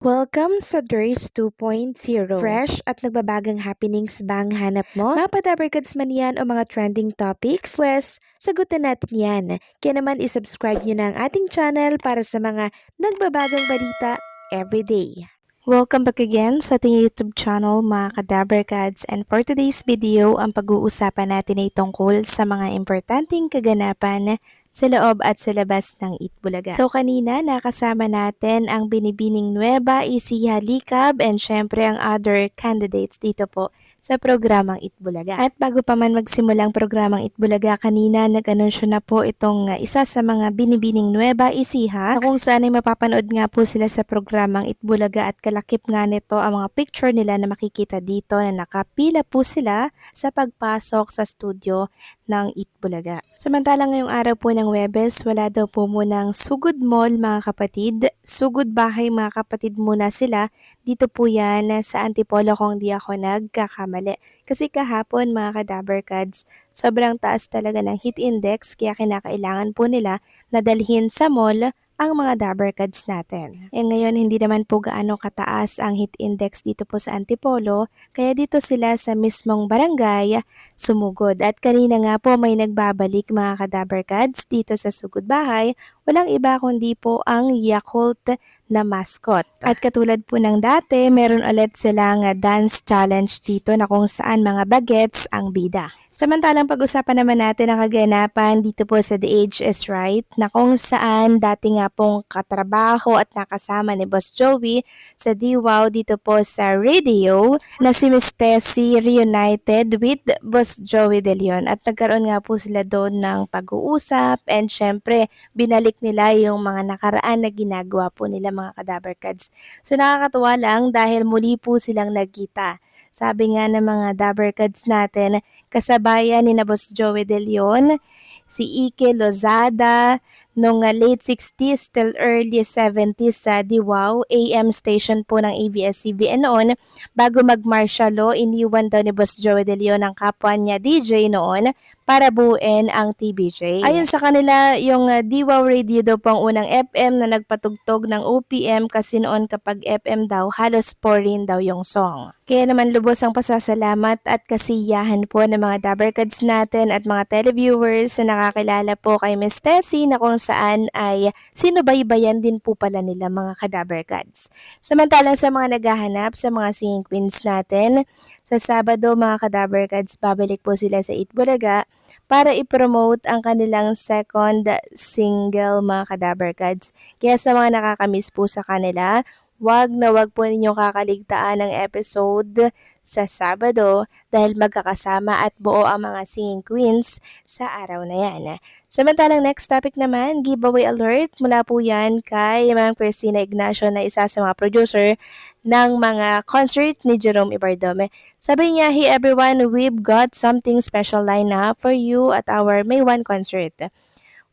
Welcome sa DRS 2.0. Fresh at nagbabagang happenings bang hanap mo? Mga padabarkads man yan o mga trending topics? Pwes, sagutin natin yan. Kaya naman isubscribe nyo na ang ating channel para sa mga nagbabagang balita everyday. Welcome back again sa ating YouTube channel mga kadabarkads, and for today's video, ang pag-uusapan natin ay tungkol sa mga importanteng kaganapan sa loob at sa labas ng Itbulaga. So kanina nakasama natin ang Binibining Nueva, Isiha Likab, and syempre ang other candidates dito po sa programang Itbulaga. At bago pa man magsimulang programang Itbulaga, kanina nag-anunsyo na po itong isa sa mga Binibining Nueva, Isiha, na kung saan ay mapapanood nga po sila sa programang Itbulaga, at kalakip nga nito ang mga picture nila na makikita dito na nakapila po sila sa pagpasok sa studio ng Itbulaga. Samantalang ngayong araw po ng Webes, wala daw po munang sugod mall mga kapatid. Sugod bahay mga kapatid muna sila. Dito po yan sa Antipolo kung di ako nagkakamali. Kasi kahapon mga kadabarkads, sobrang taas talaga ng heat index kaya kinakailangan po nila na dalhin sa mall ang mga dabarkads natin. E ngayon hindi naman po gaano kataas ang heat index dito po sa Antipolo, kaya dito sila sa mismong barangay sumugod. At kanina nga po may nagbabalik mga kadabarkads dito sa sugod bahay, walang iba kundi po ang Yakult na mascot. At katulad po ng dati, meron ulit silang dance challenge dito na kung saan mga bagets ang bida. Samantalang pag-usapan naman natin ang kaganapan dito po sa The Age is Right, na kung saan dati nga pong katrabaho at nakasama ni Boss Joey sa DWOW dito po sa radio na si Miss Tessie reunited with Boss Joey De Leon, at nagkaroon nga po sila doon ng pag-uusap, and syempre binalik nila yung mga nakaraan na ginagawa po nila mga kadabarkads. So nakakatuwa lang dahil muli po silang nagkita. Sabi nga ng mga dabarkads natin, kasabayan ni na Boss Joey De Leon, si Ike Lozada, nung late 60s till early 70s sa DWOW, AM station po ng ABS-CBN noon. Bago mag-martial law, iniwan daw ni Boss Joey De Leon ang kapwa niya DJ noon para buuin ang TBJ. Ayon sa kanila, yung DWOW radio daw po ang unang FM na nagpatugtog ng OPM, kasi noon kapag FM daw, halos foreign daw yung song. Kaya naman lubos ang pasasalamat at kasiyahan po ng mga dabarkads natin at mga televiewers na nakakilala po kay Miss Tessie, na kung saan ay sinubaybayan din po pala nila mga kadabarkads. Samantalang sa mga naghahanap sa mga singing queens natin, sa Sabado mga kadabarkads, babalik po sila sa Itbulaga para i-promote ang kanilang second single mga kadabarkads. Kaya sa mga nakakamiss po sa kanila, wag po ninyong kakaligtaan ng episode sa Sabado dahil magkakasama at buo ang mga singing queens sa araw na yan. Samantalang next topic naman, giveaway alert mula po yan kay Ma'am Christina Ignacio, na isa sa mga producer ng mga concert ni Jerome Ibardome. Sabi niya, "Hey everyone, we've got something special lined up for you at our May 1 concert.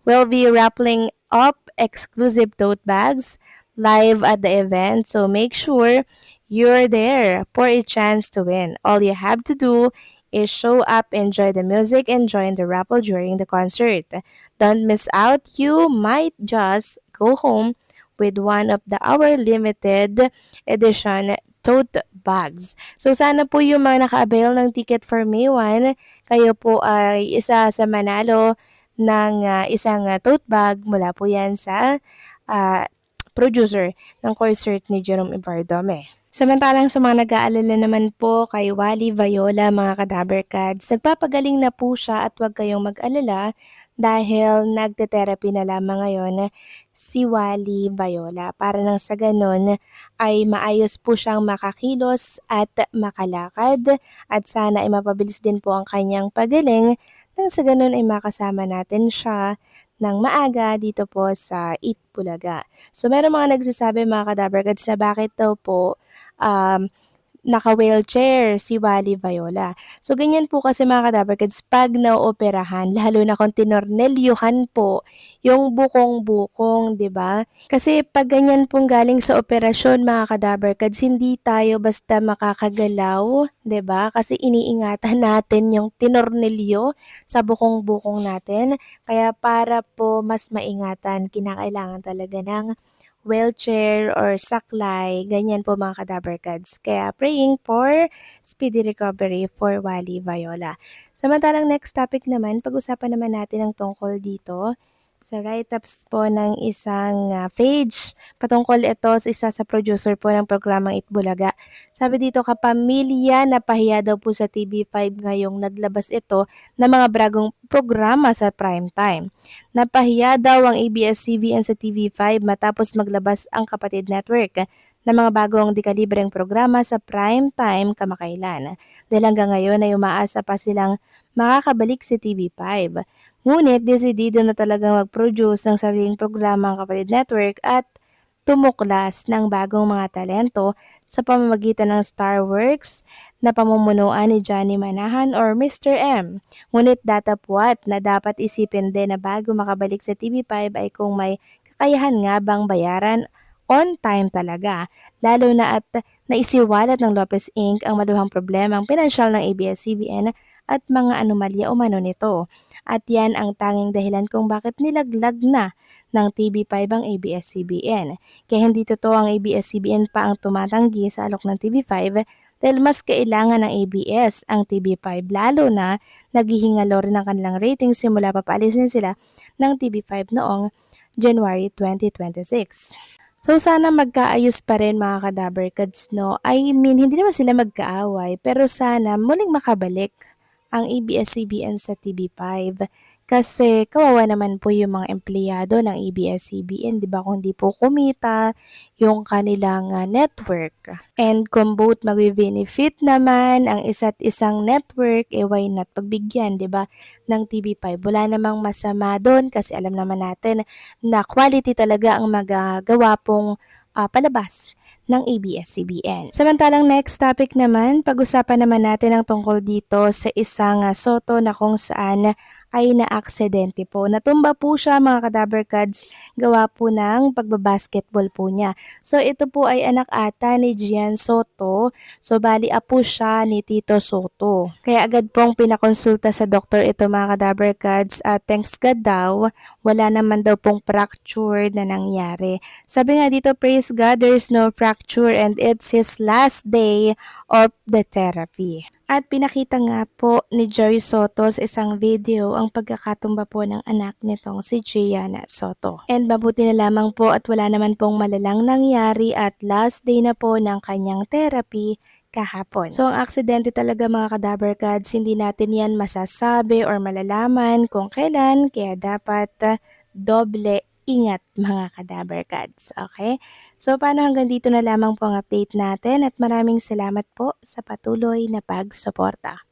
We'll be raffling up exclusive tote bags live at the event, so make sure you're there for a chance to win. All you have to do is show up, enjoy the music, and join the raffle during the concert. Don't miss out. You might just go home with one of our limited edition tote bags." So sana po yung mga naka-avail ng ticket for May 1, kayo po ay isa sa manalo ng isang tote bag mula po yan sa producer ng concert ni Jerome Ibardome. Samantalang sa mga nag-aalala naman po kay Wally Viola mga kadabarkads, nagpapagaling na po siya at huwag kayong mag-alala dahil nagte-therapy na lamang ngayon si Wally Viola para nang sa ganon ay maayos po siyang makakilos at makalakad, at sana ay mapabilis din po ang kanyang pagaling nang sa ganon ay makasama natin siya ng maaga dito po sa Itbulaga. So meron mga nagsasabi mga kadabarkads na bakit daw po naka-wheelchair si Wally Viola. So ganyan po kasi mga kadabarkads pag naoperahan, lalo na kung tinornelyuhan po yung bukong-bukong, 'di ba? Kasi pag ganyan pong galing sa operasyon mga kadabarkads, hindi tayo basta makakagalaw, 'di ba? Kasi iniingatan natin yung tinornelyo sa bukong-bukong natin. Kaya para po mas maingatan, kinakailangan talaga ng wheelchair or saklay, ganyan po mga kadabarkads. Kaya praying for speedy recovery for Wally Viola. Samantalang next topic naman, pag-usapan naman natin ang tungkol dito sa write-ups po ng isang page. Patungkol ito sa isa sa producer po ng programang Itbulaga. Sabi dito, kapamilya napahiya daw po sa TV5 ngayong naglabas ito ng mga bagong programa sa primetime. Napahiya daw ang ABS-CBN sa TV5 matapos maglabas ang kapatid network ng mga bagong dekalibreng programa sa primetime kamakailan. Dahil hanggang ngayon ay umaasa pa silang makakabalik sa TV5. Ngunit desidido na talagang mag-produce ng sariling programa ang kapatid network at tumuklas ng bagong mga talento sa pamamagitan ng Starworks na pamumunuan ni Johnny Manahan or Mr. M. Ngunit datapwat na dapat isipin din na bago makabalik sa TV5 ay kung may kakayahan nga bang bayaran on time talaga, lalo na at naisiwalat ng Lopez Inc. ang maluhang problemang pinansyal ng ABS-CBN at mga anomalya umano nito. At yan ang tanging dahilan kung bakit nilaglag na ng TV5 ang ABS-CBN. Kaya hindi totoo ang ABS-CBN pa ang tumatanggi sa alok ng TV5 dahil mas kailangan ng ABS ang TV5 lalo na naghihingalo rin ang kanilang ratings simula papaalisin sila ng TV5 noong January 2026. So sana magkaayos pa rin mga kadabarkads, no? I mean, hindi naman sila magkaaway pero sana muling makabalik ang ABS-CBN sa TV5 kasi kawawa naman po yung mga empleyado ng ABS-CBN, 'di ba? Kung di po kumita yung kanilang network. And kung both magbe-benefit naman ang isa't isang network, why not pagbigyan, 'di ba, ng TV5? Wala namang masama doon kasi alam naman natin na quality talaga ang magagawa pong palabas ng ABS-CBN. Samantalang next topic naman, pag-usapan naman natin ang tungkol dito sa isang soto na kung saan ay naaksidente po. Natumba po siya mga kadabarkads gawa po ng pagbabasketball po niya. So ito po ay anak ata ni Gian Soto. So bali apo siya ni Tito Soto. Kaya agad pong pinakonsulta sa doktor ito mga kadabarkads at thanks God daw, wala naman daw pong fracture na nangyari. Sabi nga dito, praise God, there's no fracture and it's his last day of the therapy. At pinakita nga po ni Joy Soto sa isang video ang pagkakatumba po ng anak nitong si Gianna Soto. And mabuti na lamang po at wala naman pong malalang nangyari at last day na po ng kanyang therapy kahapon. So ang aksidente talaga mga kadabarkads, hindi natin yan masasabi or malalaman kung kailan, kaya dapat doble ingat mga kadabarkads. Okay? So paano hanggang dito na lamang po ang update natin at maraming salamat po sa patuloy na pagsuporta.